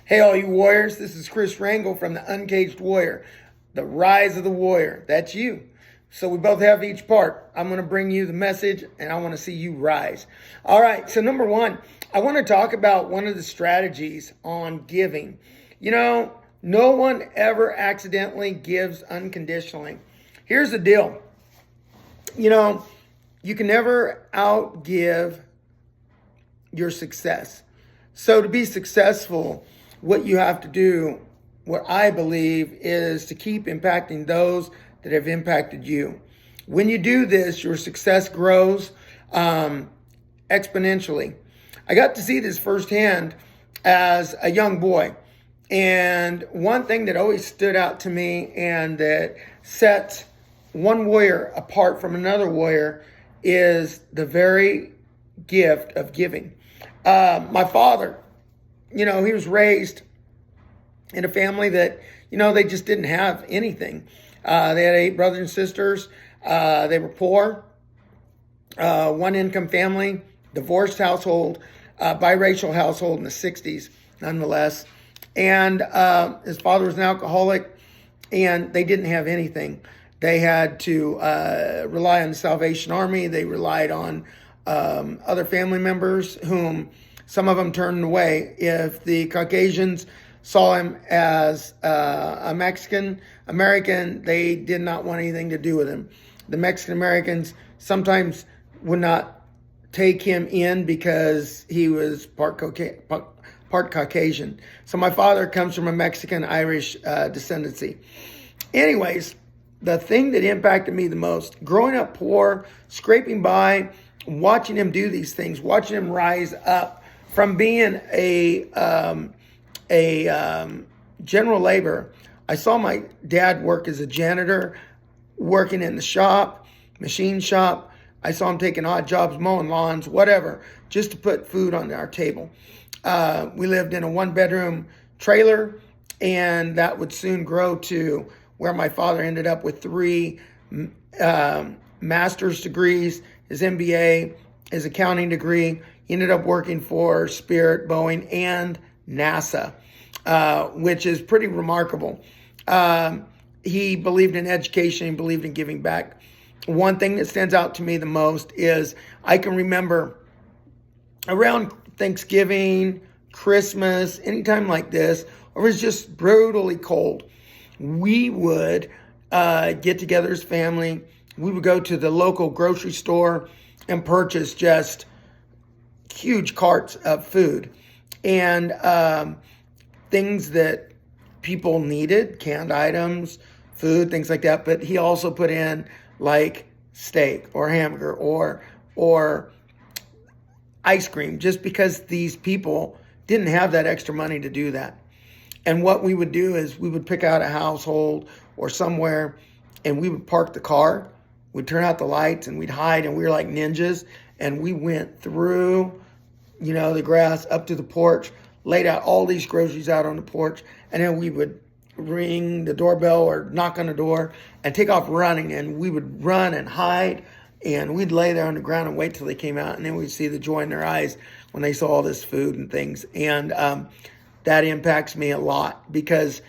Hey, all you warriors, this is Chris Rangel from the Uncaged Warrior, the rise of the warrior. That's you. So we both have each part. I'm going to bring you the message and I want to see you rise. All right, so number one, I want to talk about one of the strategies on giving. No one ever accidentally gives unconditionally. Here's the deal. You can never outgive your success. So to be successful, what you have to do, what I believe, is to keep impacting those that have impacted you. When you do this, your success grows exponentially. I got to see this firsthand as a young boy. And one thing that always stood out to me and that sets one warrior apart from another warrior is the very gift of giving. My father, he was raised in a family that, they just didn't have anything. They had 8 brothers and sisters. They were poor, one income family, divorced household, biracial household in the 60s, nonetheless. And his father was an alcoholic, and they didn't have anything. They had to rely on the Salvation Army. They relied on other family members, whom some of them turned away. If the Caucasians saw him as a Mexican American, they did not want anything to do with him. The Mexican Americans sometimes would not take him in because he was part Caucasian. So my father comes from a Mexican-Irish descendancy. Anyways, the thing that impacted me the most, growing up poor, scraping by, watching him do these things, watching him rise up from being a general labor. I saw my dad work as a janitor, working in the shop, machine shop. I saw him taking odd jobs, mowing lawns, whatever, just to put food on our table. We lived in a 1-bedroom trailer, and that would soon grow to where my father ended up with 3 master's degrees, his MBA, his accounting degree. He ended up working for Spirit, Boeing, and NASA, which is pretty remarkable. He believed in education. He believed in giving back. One thing that stands out to me the most is I can remember around Thanksgiving, Christmas, anytime like this, or it was just brutally cold, we would get together as family. We would go to the local grocery store and purchase just huge carts of food and things that people needed, canned items, food, things like that. But he also put in like steak or hamburger or ice cream, just because these people didn't have that extra money to do that. And what we would do is we would pick out a household or somewhere, and we would park the car. We'd turn out the lights and we'd hide, and we were like ninjas. And we went through, the grass up to the porch, laid out all these groceries out on the porch, and then we would ring the doorbell or knock on the door and take off running. And we would run and hide, and we'd lay there on the ground and wait till they came out, and then we'd see the joy in their eyes when they saw all this food and things. And that impacts me a lot because,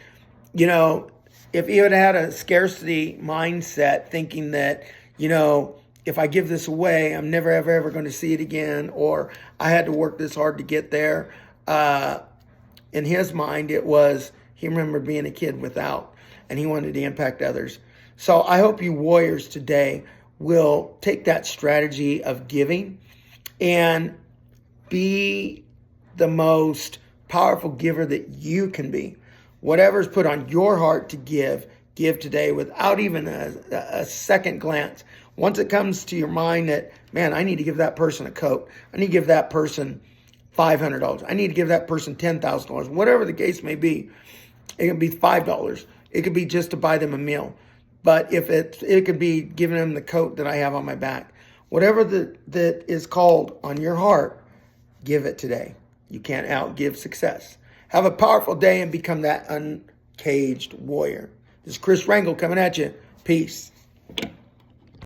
if you had had a scarcity mindset, thinking that, if I give this away, I'm never, ever going to see it again, or I had to work this hard to get there. In his mind, he remembered being a kid without, and he wanted to impact others. So I hope you warriors today will take that strategy of giving and be the most powerful giver that you can be. Whatever's put on your heart to give today without even a second glance. Once it comes to your mind that, man, I need to give that person a coat. I need to give that person $500. I need to give that person $10,000. Whatever the case may be, it can be $5. It could be just to buy them a meal. But if it could be giving them the coat that I have on my back. Whatever that is called on your heart, give it today. You can't outgive success. Have a powerful day and become that uncaged warrior. This is Chris Rangel coming at you. Peace.